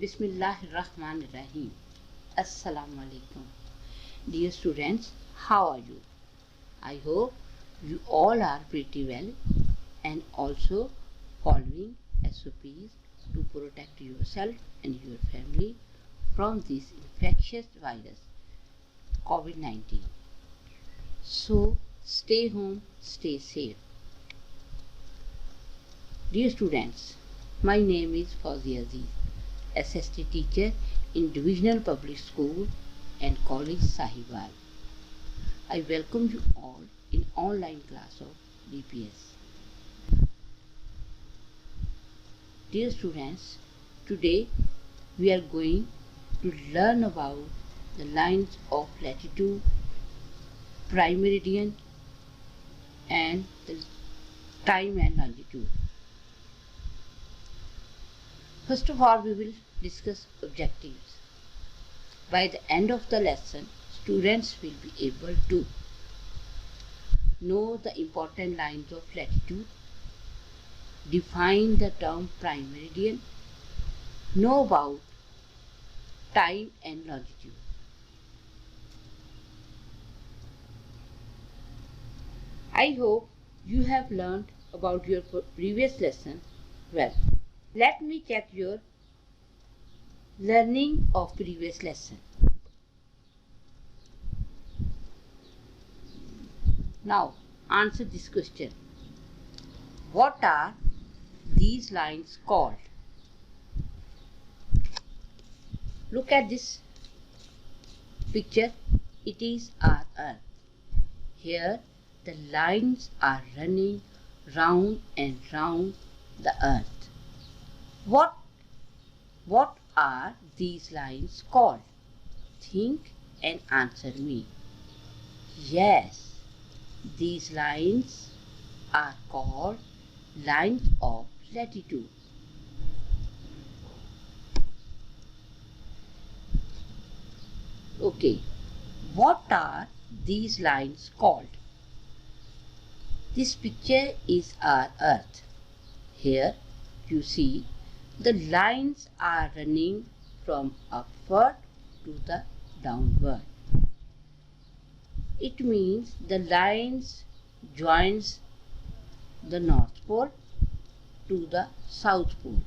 Bismillahirrahmanirrahim. Assalamu alaikum. Dear students, how are you? I hope you all are pretty well and also following SOPs to protect yourself and your family from this infectious virus, COVID-19. So, stay home, stay safe. Dear students, my name is Fozia Aziz, SST teacher in Divisional Public School and College Sahiwal. I welcome you all in online class of DPS. Dear students, today we are going to learn about the lines of latitude, prime meridian and the time and longitude. First of all, we will discuss objectives. By the end of the lesson, students will be able to know the important lines of latitude, define the term prime meridian, know about time and longitude. I hope you have learned about your previous lesson well. Let me check your learning of previous lesson. Now, answer this question. What are these lines called? Look at this picture. It is our Earth. Here, the lines are running round and round the Earth. What are these lines called? Think and answer me. Yes, these lines are called lines of latitude. Okay, what are these lines called? This picture is our Earth. Here you see the lines are running from upward to the downward. It means the lines joins the North Pole to the South Pole.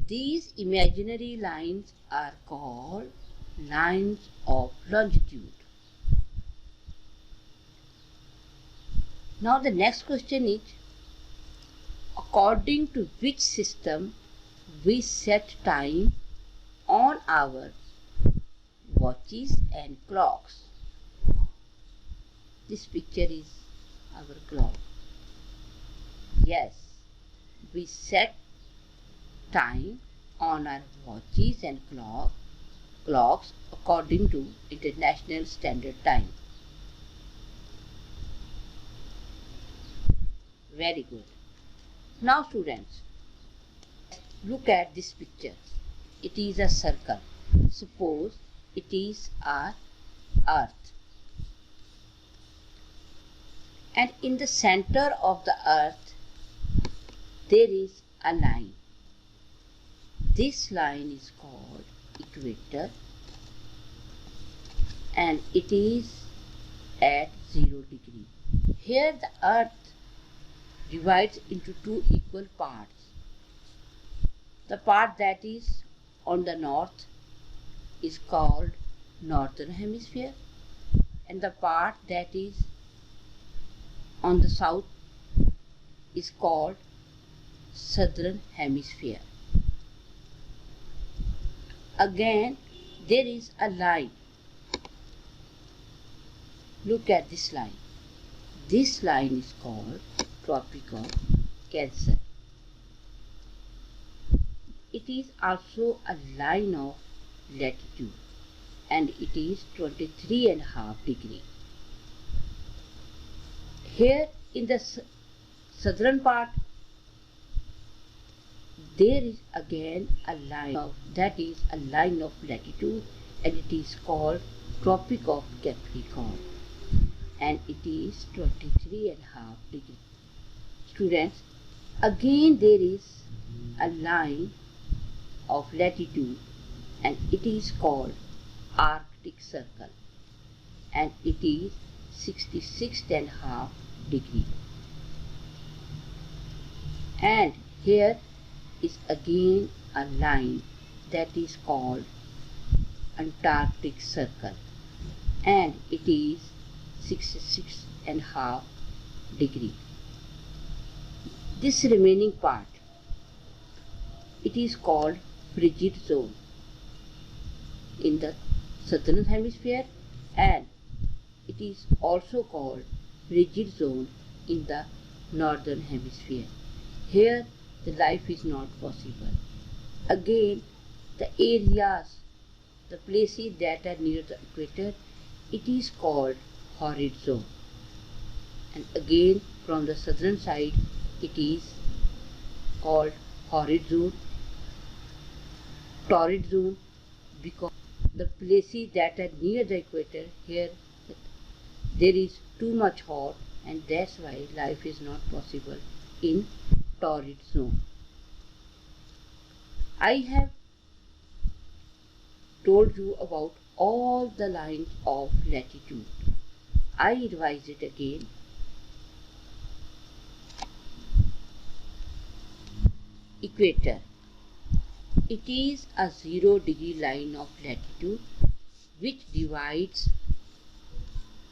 These imaginary lines are called lines of longitude. Now the next question is, according to which system we set time on our watches and clocks? This picture is our clock. Yes, we set time on our watches and clocks according to International Standard Time. Very good. Now students, look at this picture. It is a circle. Suppose it is our Earth. And in the center of the Earth, there is a line. This line is called equator and it is at 0 degree. Here the Earth divides into two equal parts. The part that is on the north is called northern hemisphere and the part that is on the south is called southern hemisphere. Again, there is a line. Look at this line. This line is called Tropic of Cancer. It is also a line of latitude and it is 23.5 degrees. Here in the southern part, there is again a line that is a line of latitude and it is called Tropic of Capricorn and it is 23.5 degrees. Students, again there is a line of latitude, and it is called Arctic Circle, and it is 66.5 degree. And here is again a line that is called Antarctic Circle, and it is 66.5 degree. This remaining part, it is called frigid zone in the southern hemisphere, and it is also called frigid zone in the northern hemisphere. Here the life is not possible. Again, the areas, the places that are near the equator, it is called horrid zone. And again, from the southern side, it is called horrid zone, torrid zone, because the places that are near the equator, here there is too much hot, and that's why life is not possible in torrid zone. I have told you about all the lines of latitude. I revise it again. Equator. It is a 0 degree line of latitude which divides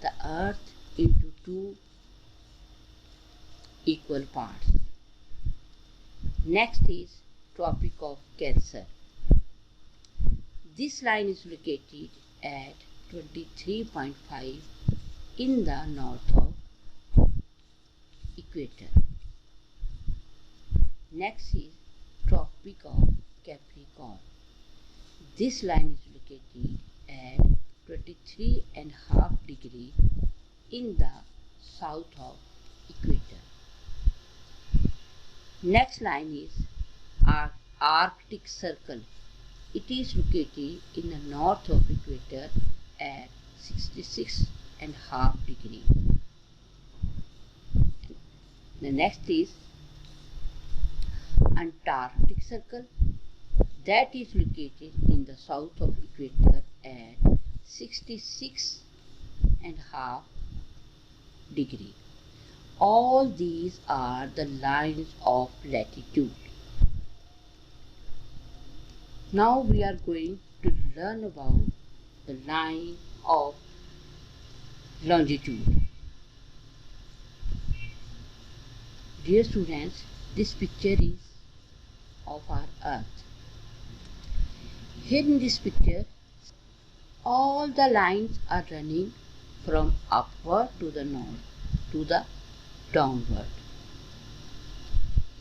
the earth into two equal parts. Next is Tropic of Cancer. This line is located at 23.5 in the north of equator. Next is Tropic of Capricorn. This line is located at 23.5 degree in the south of equator. Next line is Arctic Circle. It is located in the north of equator at 66.5 degree. The next is Antarctic Circle, that is located in the south of equator at 66.5 degree. All these are the lines of latitude. Now we are going to learn about the line of longitude. Dear students, this picture is of our earth. Here in this picture, all the lines are running from upward to the north to the downward.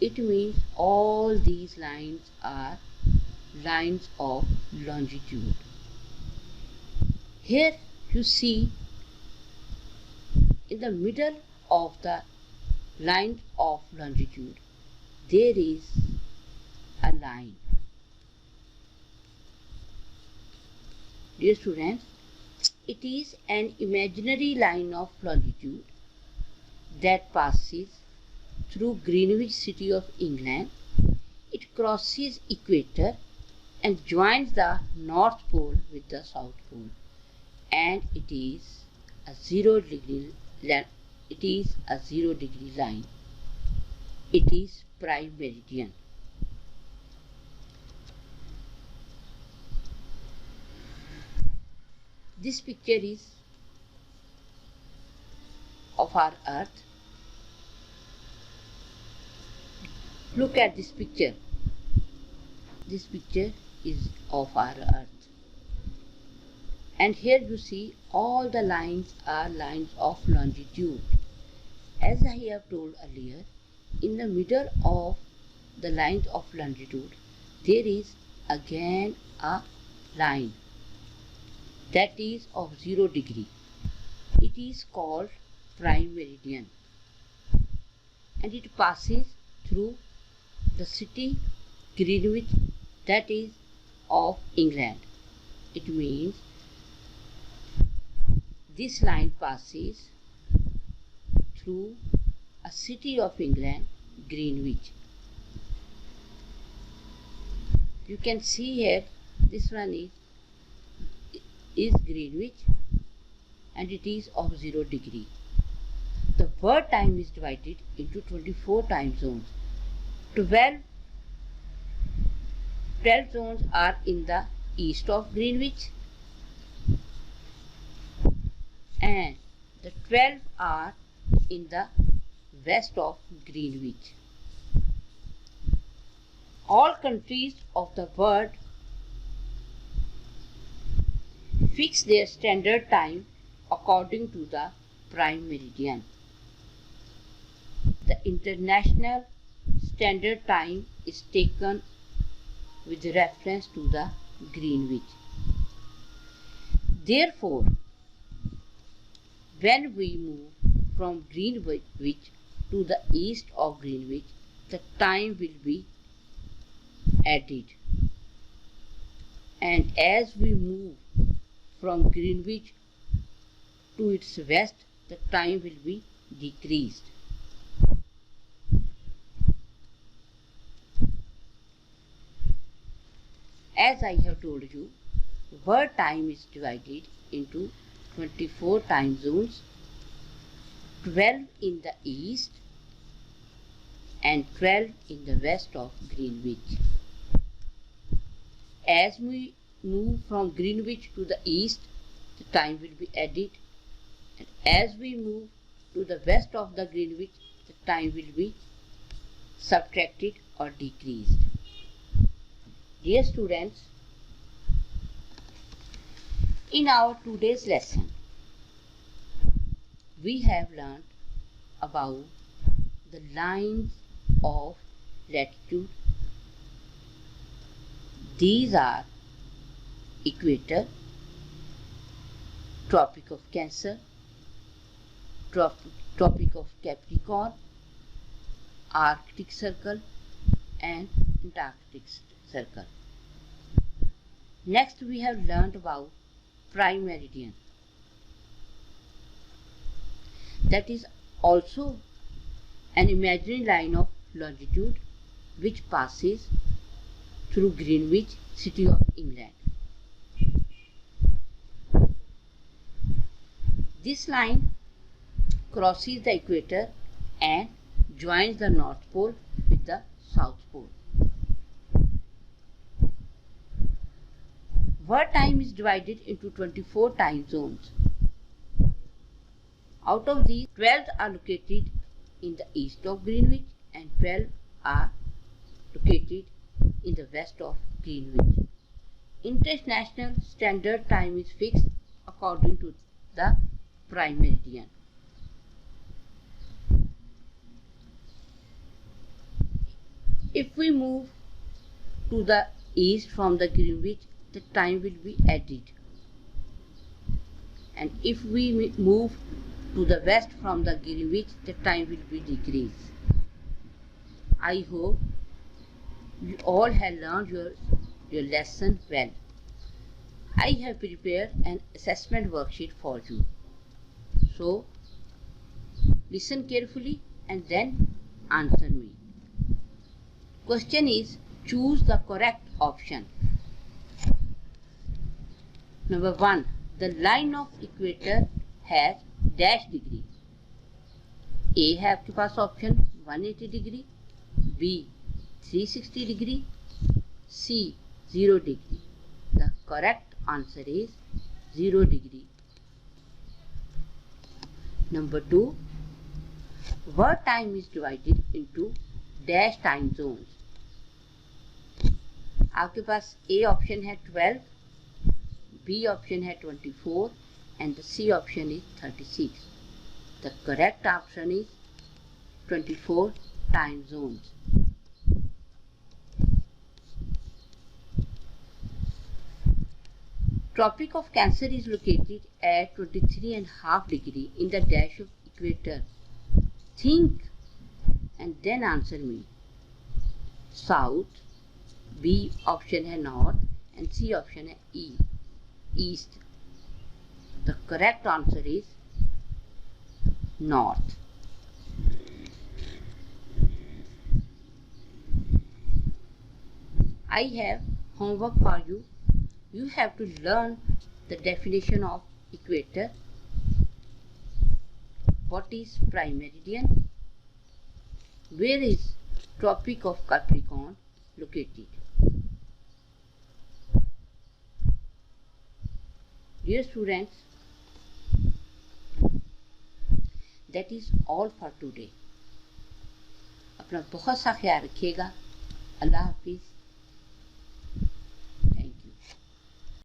It means all these lines are lines of longitude. Here you see in the middle of the line of longitude there is a line. Dear students, it is an imaginary line of longitude that passes through Greenwich city of England. It crosses equator and joins the North Pole with the South Pole, and it is a 0 degree line. It is a 0 degree line. It is prime meridian. This picture is of our earth. Look at this picture. This picture is of our earth. And here you see all the lines are lines of longitude. As I have told earlier, in the middle of the lines of longitude, there is again a line that is of 0 degree. It is called prime meridian, and it passes through the city Greenwich, that is of England. It means this line passes through a city of England, Greenwich. You can see here, this one is Greenwich and it is of 0 degree. The world time is divided into 24 time zones. 12 zones are in the east of Greenwich and the 12 are in the west of Greenwich. All countries of the world fix their standard time according to the prime meridian. The international standard time is taken with reference to the Greenwich. Therefore, when we move from Greenwich to the east of Greenwich, the time will be added. And as we move from Greenwich to its west, the time will be decreased. As I have told you, world time is divided into 24 time zones, 12 in the east and 12 in the west of Greenwich. As we move from Greenwich to the east, the time will be added, and as we move to the west of the Greenwich, the time will be subtracted or decreased. Dear students, in our today's lesson, we have learned about the lines of latitude. These are equator, Tropic of Cancer, Tropic of Capricorn, Arctic Circle and Antarctic Circle. Next we have learned about prime meridian. That is also an imaginary line of longitude which passes through Greenwich, city of England. This line crosses the equator and joins the North Pole with the South Pole. World time is divided into 24 time zones. Out of these, 12 are located in the east of Greenwich and 12 are located in the west of Greenwich. International standard time is fixed according to the prime meridian. If we move to the east from the Greenwich, the time will be added. And if we move to the west from the Greenwich, the time will be decreased. I hope you all have learned your lesson well. I have prepared an assessment worksheet for you. So, listen carefully and then answer me. Question is, choose the correct option. Number 1. The line of equator has dash degree. A है आपके पास option 180 degree, B 360 degree, C 0 degree. The correct answer is 0 degree. Number 2. World time is divided into dash time zones. आपके पास A option है 12, B option है 24 and the C option is 36. The correct option is 24 time zones. Tropic of Cancer is located at 23.5 degree in the dash of equator. Think and then answer me. South, B option है north and C option है east. The correct answer is north. I have homework for you. You have to learn the definition of equator. What is prime meridian? Where is Tropic of Capricorn located? Dear students, that is all for today. अपना बहुत सा ख्याल रखिएगा। अल्लाह हाफिज़।